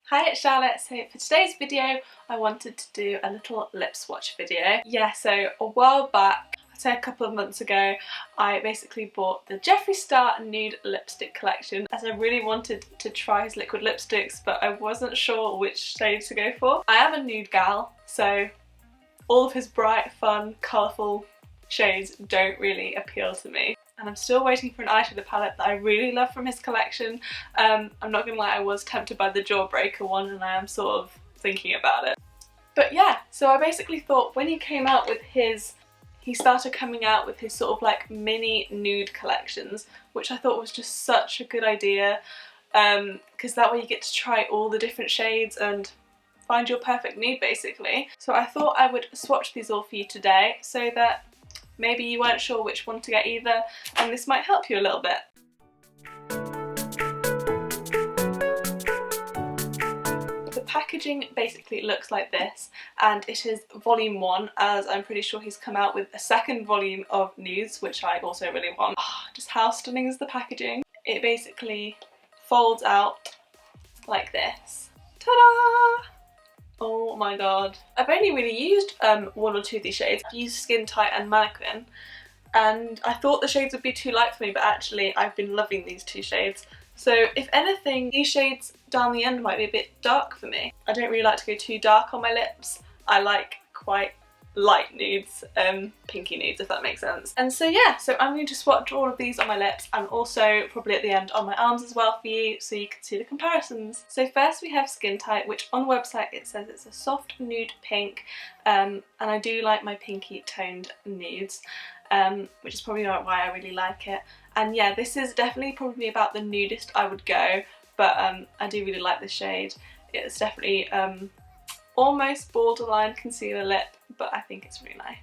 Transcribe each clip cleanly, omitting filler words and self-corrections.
Hi, it's Charlotte. So for today's video I wanted to do a little lip swatch video. Yeah, so a while back, I'd say a couple of months ago, I basically bought the Jeffree Star Nude Lipstick Collection as I really wanted to try his liquid lipsticks, but I wasn't sure which shade to go for. I am a nude gal, so all of his bright, fun, colourful shades don't really appeal to me. And I'm still waiting for an eyeshadow palette that I really love from his collection. I'm not gonna lie, I was tempted by the Jawbreaker one and I am sort of thinking about it. But yeah, so I basically thought when he came out with he started coming out with his sort of like mini nude collections, which I thought was just such a good idea, because that way you get to try all the different shades and find your perfect nude basically. So I thought I would swatch these all for you today so that maybe you weren't sure which one to get either, and this might help you a little bit. The packaging basically looks like this, and it is volume 1, as I'm pretty sure he's come out with a second volume of nudes, which I also really want. Just how stunning is the packaging? It basically folds out like this. Ta-da! Oh my god. I've only really used one or two of these shades. I've used Skin Tight and Mannequin, and I thought the shades would be too light for me, but actually I've been loving these two shades. So if anything, these shades down the end might be a bit dark for me. I don't really like to go too dark on my lips. I like quite light nudes, pinky nudes, if that makes sense. And so yeah, so I'm going to swatch all of these on my lips and also probably at the end on my arms as well for you, so you can see the comparisons. So first we have Skin Tight, which on the website it says it's a soft nude pink, and I do like my pinky toned nudes, which is probably why I really like it. And yeah, this is definitely probably about the nudist I would go, but I do really like the shade. It's definitely almost borderline concealer lip, but I think it's really nice.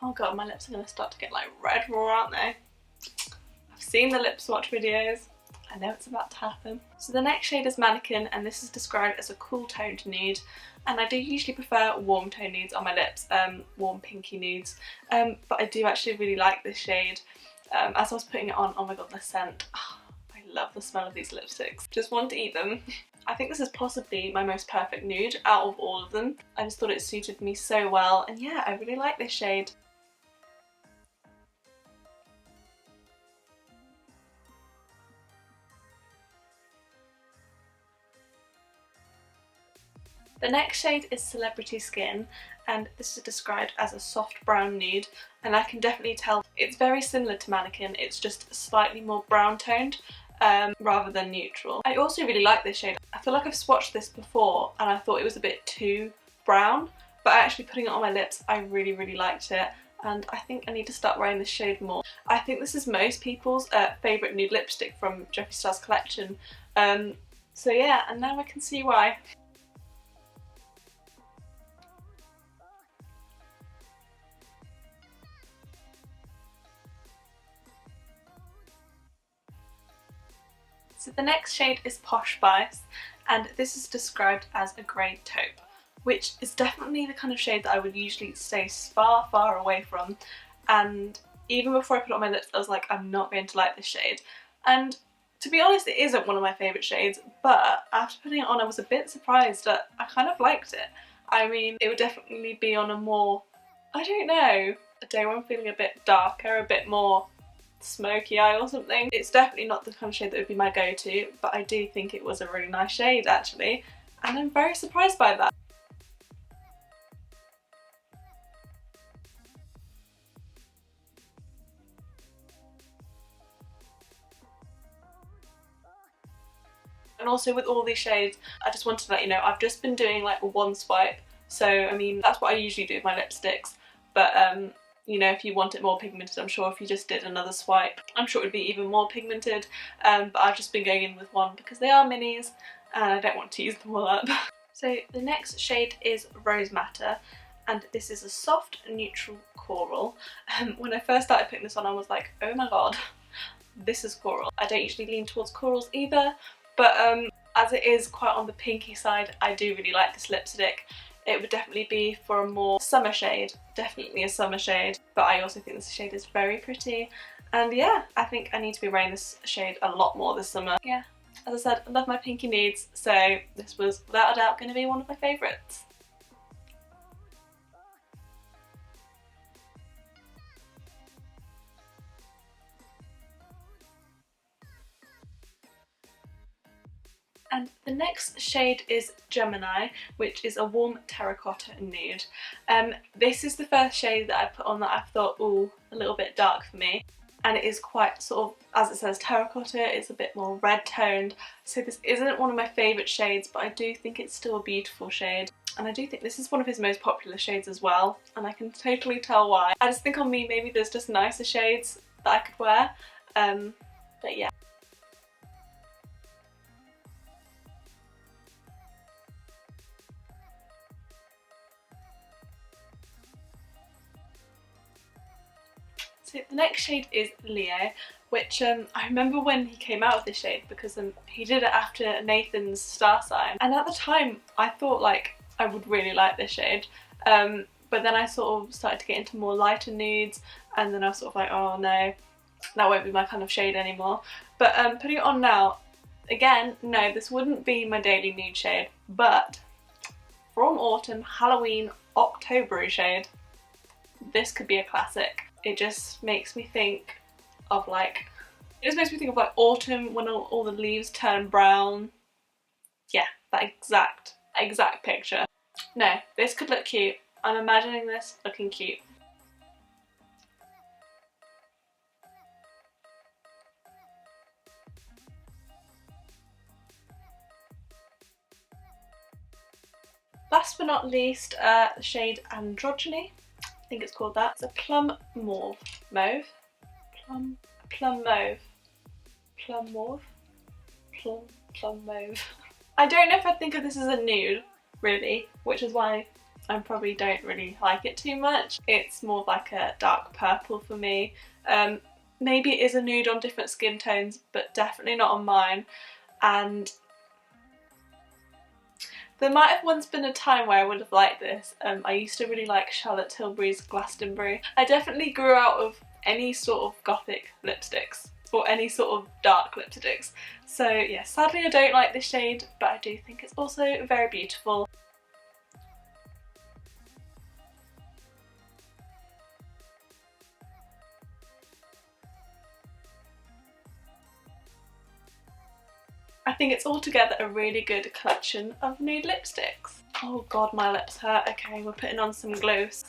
Oh god, my lips are going to start to get like red raw, aren't they? I've seen the lip swatch videos. I know it's about to happen. So the next shade is Mannequin, and this is described as a cool toned nude, and I do usually prefer warm tone nudes on my lips, warm pinky nudes, but I do actually really like this shade. As I was putting it on, oh my god, the scent. Oh, I love the smell of these lipsticks. Just want to eat them. I think this is possibly my most perfect nude out of all of them. I just thought it suited me so well, and yeah, I really like this shade. The next shade is Celebrity Skin, and this is described as a soft brown nude, and I can definitely tell it's very similar to Mannequin, it's just slightly more brown toned rather than neutral. I also really like this shade. I feel like I've swatched this before and I thought it was a bit too brown, but actually putting it on my lips I really liked it, and I think I need to start wearing this shade more. I think this is most people's favourite nude lipstick from Jeffree Star's collection, so yeah, and now I can see why. So the next shade is Posh Spice, and this is described as a grey taupe, which is definitely the kind of shade that I would usually stay far away from, and even before I put it on my lips I was like, I'm not going to like this shade. And to be honest, it isn't one of my favourite shades, but after putting it on I was a bit surprised that I kind of liked it. I mean, it would definitely be on a more, I don't know, a day when I'm feeling a bit darker, a bit more smoky eye or something. It's definitely not the kind of shade that would be my go-to, but I do think it was a really nice shade actually, and I'm very surprised by that. And also with all these shades, I just wanted to let you know I've just been doing like one swipe, so I mean that's what I usually do with my lipsticks, but you know, if you want it more pigmented, I'm sure if you just did another swipe, I'm sure it would be even more pigmented, but I've just been going in with one because they are minis and I don't want to use them all up. So the next shade is Rose Matter, and this is a soft neutral coral. When I first started putting this on I was like, oh my god, this is coral. I don't usually lean towards corals either, but as it is quite on the pinky side, I do really like this lipstick. it would definitely be for a more summer shade, definitely a summer shade, but I also think this shade is very pretty. And yeah, I think I need to be wearing this shade a lot more this summer. Yeah, as I said, I love my pinky nudes, so this was without a doubt going to be one of my favourites. And the next shade is Gemini, which is a warm terracotta nude. This is the first shade that I put on that I thought, ooh, a little bit dark for me. And it is quite sort of, as it says, terracotta, it's a bit more red toned. So this isn't one of my favourite shades, but I do think it's still a beautiful shade. And I do think this is one of his most popular shades as well, and I can totally tell why. I just think on me maybe there's just nicer shades that I could wear, but yeah. So the next shade is Leo, which I remember when he came out with this shade because he did it after Nathan's star sign, and at the time I thought like I would really like this shade, but then I sort of started to get into more lighter nudes, and then I was sort of like, oh no, that won't be my kind of shade anymore. But putting it on now, again, no, this wouldn't be my daily nude shade, but from autumn, Halloween, October shade, this could be a classic. It just makes me think of like, autumn when all the leaves turn brown. Yeah, that exact picture. No, this could look cute. I'm imagining this looking cute. Last but not least, the shade Androgyny. I think it's called that. It's a plum mauve. Plum mauve. I don't know if I think of this as a nude, really, which is why I probably don't really like it too much. It's more like a dark purple for me. Maybe it is a nude on different skin tones, but definitely not on mine. And there might have once been a time where I would have liked this. I used to really like Charlotte Tilbury's Glastonbury. I definitely grew out of any sort of gothic lipsticks, or any sort of dark lipsticks. So yeah, sadly I don't like this shade, but I do think it's also very beautiful. I think it's altogether a really good collection of nude lipsticks. Oh god, my lips hurt. Okay, we're putting on some gloss.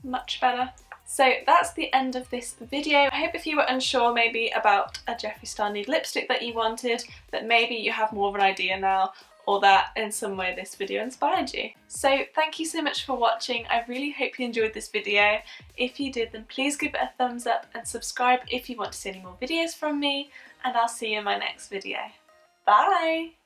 Much better. So that's the end of this video. I hope if you were unsure maybe about a Jeffree Star nude lipstick that you wanted, that maybe you have more of an idea now, or that in some way this video inspired you. So thank you so much for watching. I really hope you enjoyed this video. If you did, then please give it a thumbs up and subscribe if you want to see any more videos from me, and I'll see you in my next video. Bye!